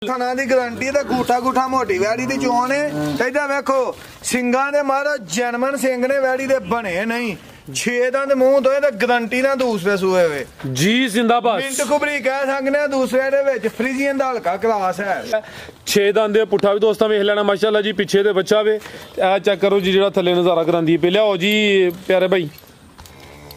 थाना दी गारंटी ते गूठा गूठा मोटी वैड़ी दी चोन है। इधर वेखो सिंगां दे महाराज जनमन सिंह ने वैड़ी दे बने नहीं 6 दंद मूंह दोए ते गारंटी ना दूसरे सूए वे जी जिंदाबाद। मिंट कुबरी कह सकने दूसरे दे विच फ्रीजियन दा हल्का क्लास है। 6 दंद दे पुट्ठा भी दोस्तां वेख लेना माशाल्लाह जी। पिछे दे बच्चा वे ए चेक करो जी जेड़ा थल्ले नजारा करांदी पे लियाओ जी प्यारे भाई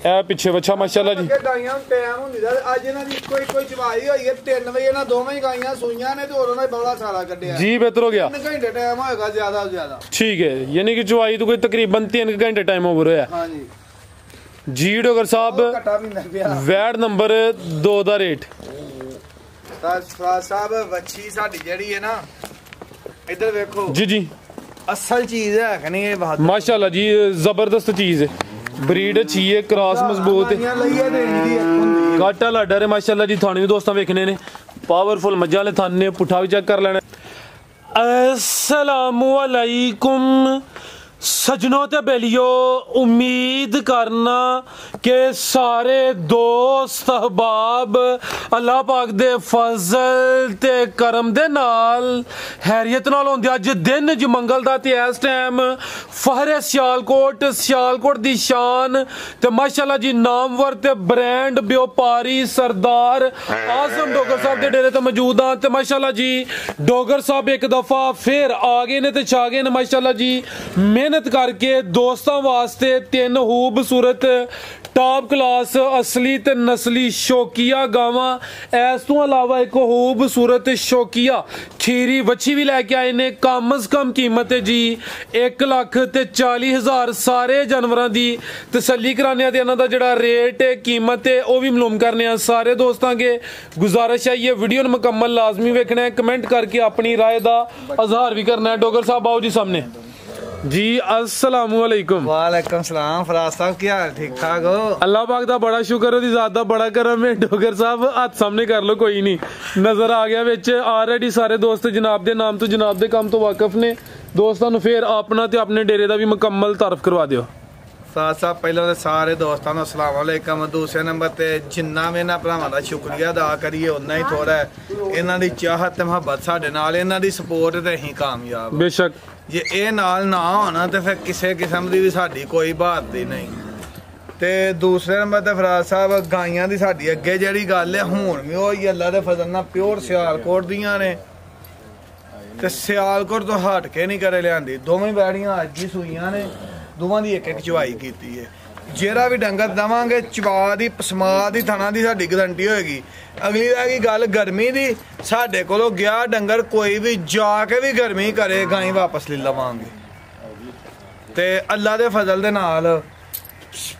ए पिछे बच्चा माशाल्लाह जी। गाइयां टाइम हुंदी दा अज इना दी कोई चवाई होई है 3 बजे ना दोवें ही गाइयां सुईयां ने ते ओरों ने बड़ा सारा कड्ढिया जी। बेहतर हो गया 3 घंटे टाइम होएगा ज्यादा से ज्यादा। ठीक है यानी कि चवाई तो कोई तकरीबन 3 घंटे टाइम ओवर होया। हां जी जी डोगर साहब वैड नंबर 2 दा रेट साहब वच्छी साडी जेड़ी है ना इधर देखो जी जी असल चीज है कि नहीं ये बात माशाल्लाह जी जबरदस्त चीज है ब्रीड अच्छी है क्रॉस मजबूत है काटा लाडा है माशाल्लाह जी। थाने भी दोस्तों वेखने ने पावरफुल मज्जा वाले थाने ने पुठा भी चेक कर लेना। अस्सलामु अलैकुम सजनों ते बेलियो उम्मीद करना कि सारे दोस्त अहबाब अल्लाह पाक दे फजल ते करम दे नाल हैरियत नाल होंदे। अज दिन ज मंगल दा ते इस टाइम फहरे सियालकोट दी शान ते माशाल्लाह जी नामवर ते ब्रांड व्यापारी सरदार आजम डोगर साहब दे डेरे ते मौजूद हां ते माशाल्लाह जी डोगर साहब एक दफा फिर आ गए ने ते छा गए ने माशाल्लाह जी। मेहनत करके दोस्तों वास्ते 3 खूबसूरत टॉप क्लास असली ते नस्ली शौकिया गावां इस तो अलावा एक खूबसूरत शौकिया खीरी बच्ची भी लैके आए ने। कम अज कम कीमत है जी 1,40,000 सारे जानवरों की तसल्ली कराने ते इन्हां दा जिहड़ा रेट है कीमत है वह भी मालूम करने सारे दोस्तों के गुजारिश है ये वीडियो मुकम्मल लाजमी वेखना है कमेंट करके अपनी राय का इजहार भी करना है। डोगर साहब आओ जी सामने जी। अस्सलामु अलैकुम। वालेकुम सलाम फराज साहब क्या हाल ठीक ठाक हो? अल्लाह पाक दा बड़ा शुक्र है ज़ात दा बड़ा करम है। डोगर साहब हाथ सामने कर लो कोई नहीं नजर आ गया विच ऑलरेडी सारे दोस्त जनाब दे नाम तो जनाब दे काम तो वाकिफ ने। दोस्तों नूं फिर अपना ते अपने डेरे दा भी मुकम्मल तारफ करवा दिओ। फराज साहब पहले तो सारे दोस्तों को अस्सलाम वालेकुम। दूसरे नंबर ते जिन्ना भी इन्हां भरावां दा शुक्रिया अदा करिए उन्ना ही थोड़ा है। इन्हां दी चाहत ते मुहब्बत साडे नाल इन्हां दी सपोर्ट ते असीं कामयाब बेशक जे ये नाल ना होना तो फिर किसी किस्म की भी साडी कोई बहादुरी नहीं। ते दूसरे नंबर ते फराज साहब गाइयां दी साडी अगे जेहड़ी गल है हुण भी होई अल्लाह दे फजल नाल प्योर सियालकोट दियां ने ते सियालकोट तो हट के नहीं करे लियांदी। दोवें बैड़ियां अज ही सूईयां ने दोवां दी एक चवाई कीती है। जेड़ा भी डंगर दवांगे चवा दी पसमा दी थना दी साडी गारंटी होएगी। अगली रह गल गर्मी दी साडे कोलों गया डंगर कोई भी जाके भी गर्मी करे गाई वापस ले लवांगे ते अल्लाह दे फजल दे नाल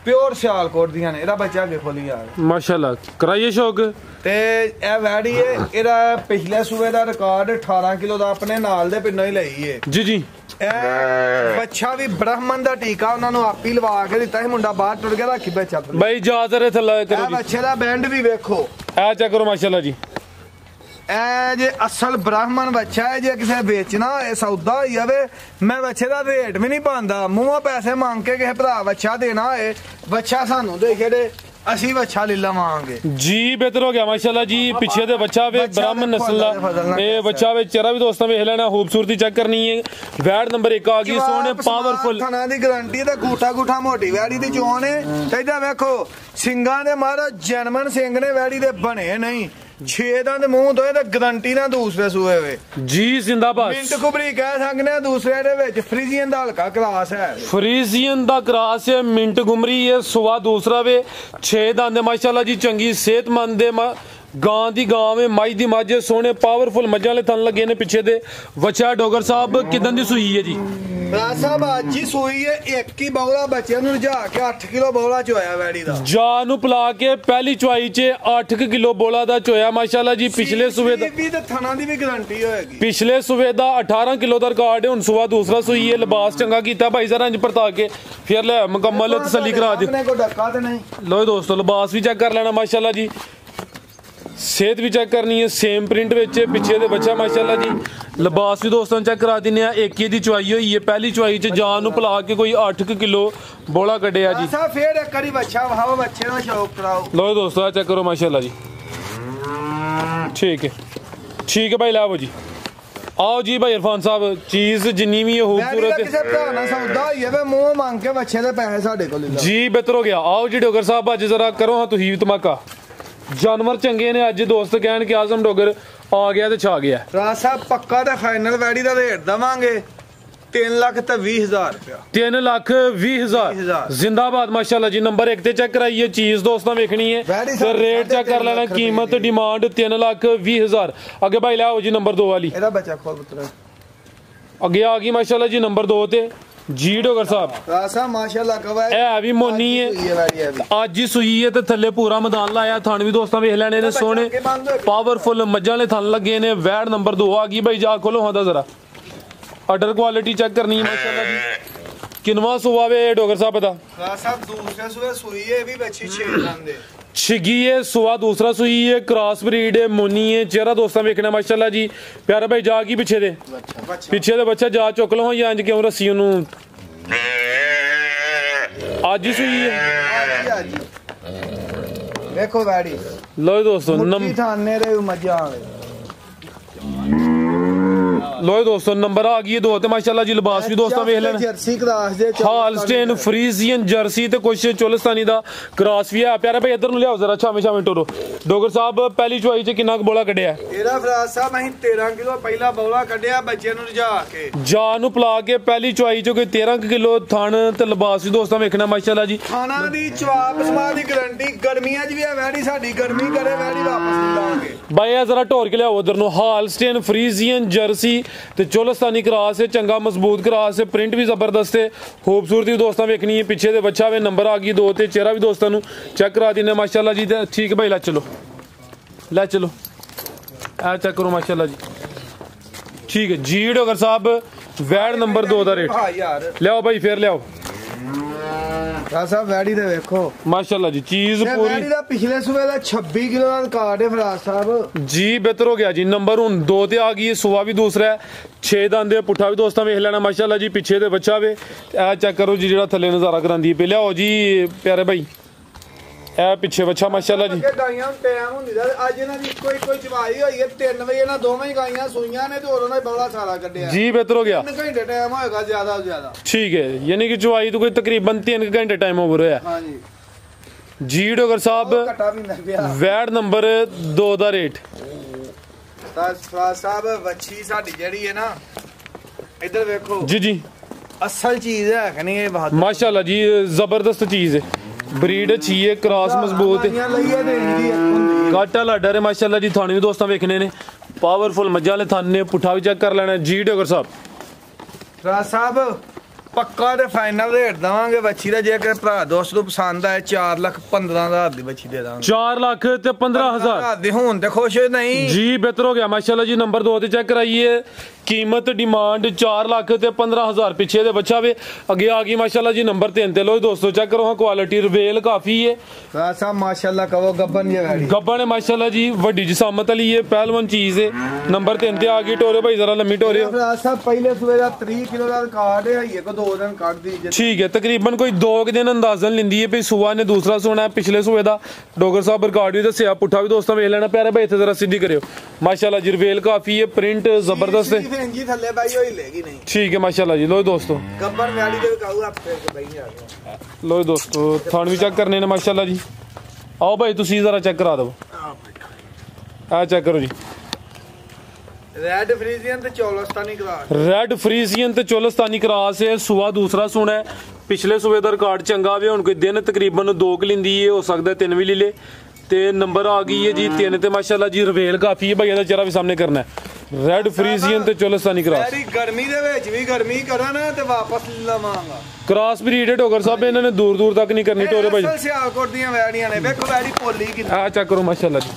प्योर सियालकोट दियां ने। एदा बच्चा अगे खोली यार माशाल्लाह कराइए शौक ते ए वैड़ी है एदा पिछले सूबे दा रिकॉर्ड 18 किलो दा अपने नाल दे पिंडों ही लई है जी जी। बच्चा भी ब्राह्मण दा टीका उन्होंने आप ही लवा के दिता है। मुंडा बाहर टुर गया रखी बच्चा भाई जाजर थल्ला करो बच्चे दा बैंड भी वेखो ए चेक करो माशाल्लाह जी। ए जे असल ब्राह्मण बच्चा है जे किसी बेचना सौदा हो जाए मैं बच्चे का रेट भी नहीं पांदा मूंह पैसे मांग के किसी भरा बच्चा देना है बच्चा सानू दे छड़े असी बच्चा ले लवांगे जी। बेहतर हो गया माशाल्लाह जी। पीछे दे बच्चा वे ब्राह्मण नस्ल दा ए बच्चा वे चेहरा भी दोस्तों वेख लेना खूबसूरती चेक करनी है। वैड नंबर 1 आ गई सोने पावरफुल थाना दी गारंटी ते गूठा गूठा मोटी वैड़ी दी चोन है। इधर देखो सिंगां दे महाराज जनमन सिंह ने वैड़ी दे बने नहीं 6 दंद मूंह दोए ते गारंटी ना दूसरे सूए वे जी जिंदाबाद। मिंट कुबरी कह सकने दूसरे दे विच फ्रीजियन दा हल्का क्लास है। फ्रीजियन दा क्रास है मिंट गुमरी है सुवा दूसरा वे 6 दंद माशाल्लाह जी चंगी सेहतमंद है गां दी गां में माई दी मझ सोने पावरफुल मज्जां वाले थन लगे ने पिछे दे बच्चा। डोगर साहब किदन दी सूई है जी? साहब अज ही सूई है एक ही बौला बच्चे नु रजा के 8 किलो बौला चोया वैड़ी दा जा नु पिला के पहली चवाई च 8 किलो बोला दा चोया माशाल्लाह जी। पिछले सूबे दा भी ते थाना दी भी गारंटी होएगी। पिछले सूबे दा 18 किलो दा रिकॉर्ड है हुन सुबह दूसरा सूई है। लिबास चंगा कीता भाई जरा इंज परता के फिर ले मुकम्मल तसल्ली करा दे। अपने को डक्का ते नहीं लो दोस्तों लिबास भी चेक कर लेना माशाल्लाह जी। सेहत भी चेक करनी है सेम प्रिंट विच पिछे दे बच्चा माशाल्लाह जी। लिबास भी दोस्तों चेक करा दिने एक ही दी चवाई हुई है। पहली चवाई च जान नूं पिला के कोई 8 किलो बोला कड्ढिया जी। फिर एक बारी बच्चा वहाओ बच्चे दा शौक कराओ। लो दोस्तों चेक करो माशाल्लाह जी ठीक है। ठीक है भाई लाओ जी। आओ जी भाई इरफान साहब, चीज जिन्नी भी खूबसूरत जी बेहतर हो गया। आओ जी डोगर साहब अज जरा करो हाँ तुही धमाका। जानवर चंगे ने अज दोस्त कहन कि आजम डोगर आ गया तो छा गया। राज साहब पक्का तो फाइनल वैडी का रेट देवांगे 3,20,000 रुपया। 3,20,000 जिंदाबाद माशाल्लाह जी। नंबर 1 ते चेक कराइए, चीज दोस्तों वेखनी है तो रेट चेक कर लेना। कीमत डिमांड 3,20,000। आगे भाई लाओ जी नंबर 2 वाली। बच्चा खोल पुत्र अगे आ गई माशाल्लाह जी नंबर 2 ते जी डोगर साहब माशाल्लाह है भी मोनी है, अज ही सूई है ते थल्ले पूरा मैदान लाया। थान भी दोस्तों वेख लेने ने सोने पावरफुल मज्जां वाले थान लगे ने। वैड नंबर 2 आ गई भाई, जा खोलो हाँ जरा अडर क्वालिटी चेक करनी है माशाल्लाह जी। किनवा सुबह वे डोगर साहब पता दूसरे सुबह सूई है भी बच्ची 6 दंद छिगी है, सुबह दूसरा सुई है, क्रॉस ब्रीड है, मोनी है। चेहरा दोस्तों वेखना माशाल्लाह जी। प्यारा भाई जा की पीछे दे बच्चा जा चुक लो या इंज क्यों रस्सी ओनू आज ही सुई है। देखो वैडी लो दोस्तों नंबर आ गई 2 ते माशाल्लाह जी। लिबास भी दोस्तों वेख लेना जर्सी क्रॉस दे हॉलस्टेन फ्रीजियन जर्सी ते कुछ चोलिस्तानी दा क्रॉस भी है। प्यारा भाई इधर नु लियाओ जरा छामे छामे टोरो। डोगर साहब पहली चुआई च कितना बोला कड्डिया? तेरा फराज साहब ਅਸੀਂ 13 किलो पहला बोला कड्डिया बच्चे नु रजा के जा नु पला के पहली चुआई च कोई 13 किलो थान ते लिबास भी दोस्तों वेखना माशाल्लाह जी। खाना दी चवाप समा दी गारंटी गर्मियां च भी है वैडी साडी गर्मी करे वैडी वापस नहीं लाओगे भाई। जरा टोर के लियाओ उधर नु। हॉलस्टेन फ्रीजियन जर्सी ते चोलिस्तानी क्रॉस है, चंगा मजबूत क्रॉस है, प्रिंट भी जबरदस्त है, खूबसूरती दोस्तों वेखनी है। पीछे दे बच्चा वे नंबर आ गई 2 ते चेहरा भी दोस्तों नु चेक करा देने माशाल्लाह जी। ठीक है भाई ला चलो आ चेक करो माशाल्लाह जी। ठीक है जी डोगर साहब वैड नंबर 2 दा रेट लियाओ भाई फिर लियाओ साहब वैडी दे देखो माशाल्लाह जी। चीज पूरी वैडी दा पिछले सूबे दा 26 किलो दा रिकॉर्ड है फराज साहब जी। बेहतर हो गया जी। नंबर हुन 2 ते आ गई, सुबह भी दूसरा है, 6 दंद है, पुठा भी दोस्तों वेख लेना माशाल्लाह जी। पीछे दे बच्चा वे ए चेक करो जी जेड़ा थल्ले नजारा करांदी पे। लियाओ जी प्यारे भाई ए पीछे बच्चा माशाल्लाह जी। गाइयां टाइम हुंदी दा अज इना दी कोई चवाई होई है 3 बजे ना दोवें ही गाइयां सूईयां ने ते होरों ने बड़ा सारा कड्डिया जी। बेहतर हो गया 3 घंटे टाइम होएगा ज्यादा ठीक है, यानी कि चवाई तो कोई तकरीबन 3 घंटे टाइम ओवर होया। हां जी डोगर साहब वैड नंबर 2 दा रेट साहब वच्छी साडी जेड़ी है ना इधर देखो जी असल चीज है कि नहीं ये माशाल्लाह जी। जबरदस्त चीज है, ब्रीड अच्छी है, क्रॉस मजबूत है, काटा लाडा है माशाल्लाह जी। थाने भी दोस्तों वेखने ने पावरफुल मज्जा वाले थाने ने। पुठा भी चेक कर लेना जी डोगर साहब पक्का ते फाइनल रेट देवांगे बच्ची दा। जेकर भरा दोस्त नु पसंद आए 4,15,000 दी बच्ची दे दांगे। 4,15,000 दी हुन ते खुश नहीं जी। बेहतर हो गया माशाल्लाह जी। नंबर 2 ते चेक कराइए। कीमत डिमांड 4,15,000 पीछे दे बच्चा वे अगे आ गई माशाल्लाह जी। नंबर 3 ते लो दोस्तों चेक करो हाँ क्वालिटी रिवेल काफी है साहब माशाल्लाह कहो गब्बन है माशाल्लाह जी। वड्डी जिसामत वाली है, पहलवान चीज है। नंबर 3 ते आ गई टोरे भाई जरा लम्मी टोरे साहब पहले सुबह दा 3 किलो दा रिकॉर्ड है ये को 2 दिन काट दी ठीक है। तकरीबन कोई 2 दिन अंदाजन लिंदी है भाई। सुबह ने दूसरा सोना है, पिछले सुबह दा डोगर साहब रिकॉर्ड भी दस्या। पुठा भी दोस्तों वेख लेना प्यारे भाई इत्थे जरा सीधी करियो माशाल्लाह जी। रिवेल काफी है, प्रिंट जबरदस्त है ठीक है माशाल्लाह जी। लो दोस्तों लो दोस्तों थान भी चेक करने ने माशाल्लाह जी। आओ भाई तुसी जरा चेक करा दो आ चेक करो जी। रेड फ्रीजियन ते चोलिस्तानी क्रॉस है। सुबह दूसरा सुना है, पिछले सुबह दा रिकॉर्ड चंगा वे। हुन कोई दिन तकरीबन 2 लिंदी है, हो सकदा 3 भी ले ले। ते नंबर आ गई है जी 3 ते माशाल्लाह जी। रिवेल काफी है भाई दा चेहरा भी सामने करना है। रेड फ्रीजियन ते चोलिस्तानी क्रॉस गर्मी दे विच भी गर्मी करा ना ते वापस लवांगा। क्रॉस ब्रीड है डोगर साहब। इन्होंने दूर तक नहीं करनी टोरे भाई। सियालकोट दी वैड़ियां ने देखो वैड़ी पोली की आ चेक करो माशाल्लाह जी।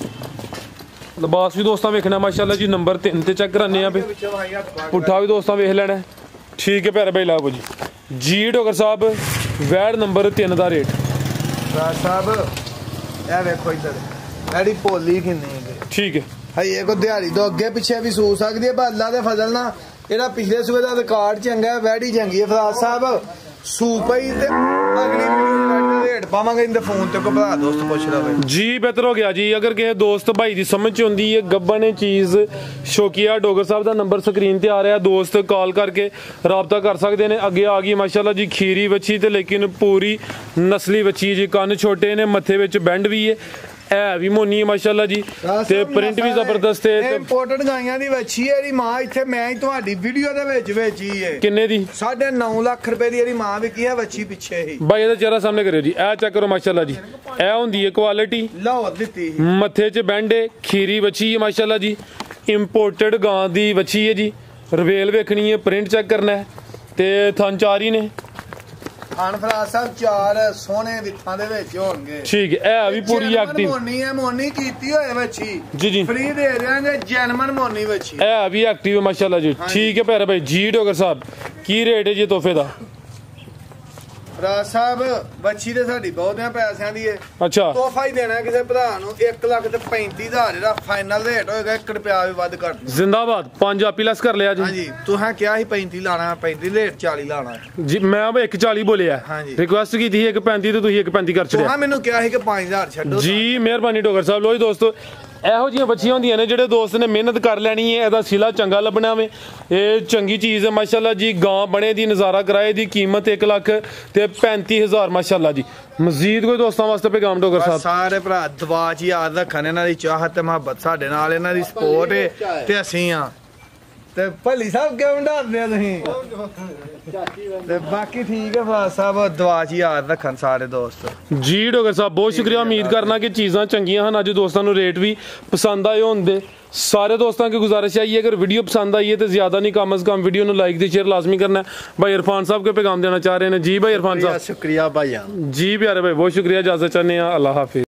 लिबास भी दोस्तों वेखना माशाल्लाह जी। नंबर 3 ते चेक कराने पे पुठा भी दोस्तों वेख लेना ठीक है प्यारे भाई लाओ जी। जी डोगर साहब वैड नंबर 3 दा रेट साहब ए देखो इधर वैड़ी पोली किन्नी है ठीक है। ये को दिहाड़ी तो अगे पिछे भी सू सकती है, पर अल्लाह दे फजल ना एड़ा पिछले सूबे दा रिकॉर्ड चंगा है, वैड़ी चंगी है फराज साहब। सू पई ते अगली रेट ਰੇਟ ਪਾਵਾਂਗੇ ਇਹਦੇ ਫੋਨ ਤੇ ਕੋ ਭਰਾ ਦੋਸਤ ਪੁੱਛ ਲਵੇ ਜੀ ਬਿਹਤਰ ਹੋ ਗਿਆ ਜੀ। ਅਗਰ ਕਿਸੇ ਦੋਸਤ ਭਾਈ ਦੀ ਸਮਝ ਚ ਹੁੰਦੀ ਹੈ ਗੱਬਨ ਇਹ ਚੀਜ਼ ਸ਼ੌਕੀਆ ਡੋਗਰ ਸਾਹਿਬ ਦਾ ਨੰਬਰ ਸਕਰੀਨ ਤੇ ਆ ਰਿਹਾ, ਦੋਸਤ ਕਾਲ ਕਰਕੇ ਰਾਬਤਾ ਕਰ ਸਕਦੇ ਨੇ। ਅੱਗੇ ਆ ਗਈ ਮਾਸ਼ਾਅੱਲਾ ਜੀ ਖੀਰੀ ਵੱਛੀ ਤੇ ਲੇਕਿਨ ਪੂਰੀ ਨਸਲੀ ਵੱਛੀ ਜੀ, ਕੰਨ ਛੋਟੇ ਨੇ, ਮੱਥੇ ਵਿੱਚ ਬੈਂਡ ਵੀ ਹੈ, ਇਹ ਵੀ ਮੋਨੀ ਹੈ ਮਾਸ਼ਾਅੱਲਾ ਜੀ ਤੇ ਪ੍ਰਿੰਟ ਵੀ ਜ਼ਬਰਦਸਤ ਹੈ। ਇੰਪੋਰਟਡ ਗਾਈਆਂ ਦੀ ਵੱਛੀ ਹੈ, ਇਹਦੀ ਮਾਂ ਇੱਥੇ ਮੈਂ ਹੀ ਤੁਹਾਡੀ ਵੀਡੀਓ ਦੇ ਵਿੱਚ ਵੇਚੀ ਹੈ। ਕਿੰਨੇ ਦੀ? 9.5 ਲੱਖ ਰੁਪਏ ਦੀ ਇਹਦੀ ਮਾਂ ਵਿਕੀ ਹੈ ਵੱਛੀ ਪਿੱਛੇ ਹੀ। ਭਾਈ ਇਹਦਾ ਚਿਹਰਾ ਸਾਹਮਣੇ ਕਰਿਓ ਜੀ, ਇਹ ਚੈੱਕ ਕਰੋ ਮਾਸ਼ਾਅੱਲਾ ਜੀ, ਇਹ ਹੁੰਦੀ ਹੈ ਕੁਆਲਿਟੀ, ਲਾਹੌਰ ਦਿੱਤੀ ਮੱਥੇ 'ਚ ਬੈਂਡ ਹੈ, ਖੀਰੀ ਵੱਛੀ ਹੈ ਮਾਸ਼ਾਅੱਲਾ ਜੀ, ਇੰਪੋਰਟਡ ਗਾਂ ਦੀ ਵੱਛੀ ਹੈ ਜੀ। ਰਵੇਲ ਵੇਖਣੀ ਹੈ, ਪ੍ਰਿੰਟ ਚੈੱਕ ਕਰਨਾ ਹੈ ਤੇ ਥਣ ਚਾਰ ਹੀ ਨੇ। ਅਨਫਰਾਜ ਸਾਹਿਬ 4 ਸੋਹਣੇ ਵਿੱਥਾਂ ਦੇ ਵਿੱਚ ਹੋਣਗੇ। ਠੀਕ ਹੈ, ਇਹ ਵੀ ਪੂਰੀ ਐਕਟਿਵ ਮੋਨੀ ਹੈ, ਮੋਨੀ ਕੀਤੀ ਹੋਏ ਵੱਛੀ ਜੀ ਜੀ ਫ੍ਰੀ ਦੇ ਦਿਆਂਗੇ, ਜੈਨੂਇਨ ਮੋਨੀ ਵੱਛੀ, ਇਹ ਵੀ ਐਕਟਿਵ ਹੈ ਮਾਸ਼ਾਅੱਲਾ ਜੀ। ਠੀਕ ਹੈ ਪਿਆਰੇ ਭਾਈ ਜੀ ਡੋਗਰ ਸਾਹਿਬ, ਕੀ ਰੇਟ ਹੈ ਜੀ ਤੋਹਫੇ ਦਾ? ਰਾਜ ਸਾਹਿਬ ਵੱਛੀ ਤੇ ਸਾਡੀ ਬਹੁਤਿਆਂ ਪੈਸਿਆਂ ਦੀ ਹੈ, ਅੱਛਾ ਤੋਹਫਾ ਹੀ ਦੇਣਾ ਕਿਸੇ ਭਰਾ ਨੂੰ 1,35,000 ਦਾ ਫਾਈਨਲ ਰੇਟ ਹੋਏਗਾ, 1 ਰੁਪਿਆ ਵੀ ਵੱਧ ਘੱਟ ਜ਼ਿੰਦਾਬਾਦ। 5 ਆਪੀ ਲੈਸ ਕਰ ਲਿਆ ਜੀ। ਹਾਂਜੀ ਤੁਸੀਂ ਕਿਹਾ ਸੀ 35 ਲਾਣਾ, 35 ਰੇਟ 40 ਲਾਣਾ ਜੀ। ਮੈਂ 140 ਬੋਲਿਆ, ਰਿਕੁਐਸਟ ਕੀਤੀ ਸੀ 135 ਤੇ ਤੁਸੀਂ 135 ਕਰ ਛੱਡਿਆ। ਮੈਨੂੰ ਕਿਹਾ ਸੀ ਕਿ 5000 ਛੱਡੋ ਜੀ। ਮਿਹਰਬਾਨੀ ਡੋਗਰ ਸਾਹਿਬ। ਲੋ ਜੀ ਦੋਸਤੋ, ਇਹੋ ਜਿਹੀਆਂ ਬੱਚੀਆਂ ਹੁੰਦੀਆਂ ਨੇ ਜਿਹੜੇ ਦੋਸਤ ਨੇ ਮਿਹਨਤ ਕਰ ਲੈਣੀ ਹੈ, ਇਹਦਾ ਸਿਲਾ ਚੰਗਾ ਲੱਭਣਾ ਵੇ, ਇਹ ਚੰਗੀ ਚੀਜ਼ ਹੈ ਮਾਸ਼ਾਅੱਲਾ ਜੀ। ਗਾਂ ਬਣੇ ਦੀ ਨਜ਼ਾਰਾ ਕਰਾਏ ਦੀ ਕੀਮਤ 1 ਲੱਖ ਤੇ 35,000 ਮਾਸ਼ਾਅੱਲਾ ਜੀ। ਮਜ਼ੀਦ ਕੋਈ ਦੋਸਤਾਂ ਵਾਸਤੇ ਪੈਗਾਮ ਡੋਗਰ ਸਾਹਿਬ? ਸਾਰੇ ਭਰਾ ਦੁਆ ਚ ਯਾਦ ਰੱਖਣ, ਇਹਨਾਂ ਦੀ ਚਾਹਤ ਤੇ ਮੁਹੱਬਤ ਸਾਡੇ ਨਾਲ, ਇਹਨਾਂ ਦੀ ਸਪੋਰਟ ਹੈ ਤੇ ਅਸੀਂ ਆ ਤੇ ਭੱਲੀ ਸਾਹਿਬ ਕਿਉਂ ਡਰਦੇ ਆ ਤੁਸੀਂ? ਤੇ ਬਾਕੀ ਠੀਕ ਹੈ ਫਰਾਜ਼ ਸਾਹਿਬ, ਦੁਆ ਚ ਯਾਦ ਰੱਖਣ ਸਾਰੇ ਦੋਸਤ ਜੀ। ਡੋਗਰ ਸਾਹਿਬ ਬਹੁਤ ਸ਼ੁਕਰੀਆ। ਉਮੀਦ ਕਰਨਾ ਕਿ ਚੀਜ਼ਾਂ ਚੰਗੀਆਂ ਹਨ, ਅੱਜ ਦੋਸਤਾਂ ਨੂੰ ਰੇਟ ਵੀ ਪਸੰਦ ਆਏ ਹੁੰਦੇ। सारे दोस्तों की गुजारिश है अगर वीडियो पसंद आई है तो ज़्यादा नहीं कम अज़ कम वीडियो को लाइक दी शेयर लाजमी करना है। भाई इरफान साहब के पैगाम देना चाह रहे हैं जी। भाई इरफान साहब शुक्रिया भाई जी प्यारे भाई बहुत शुक्रिया, इजाज़त चाहते हैं, अल्लाह हाफिज़।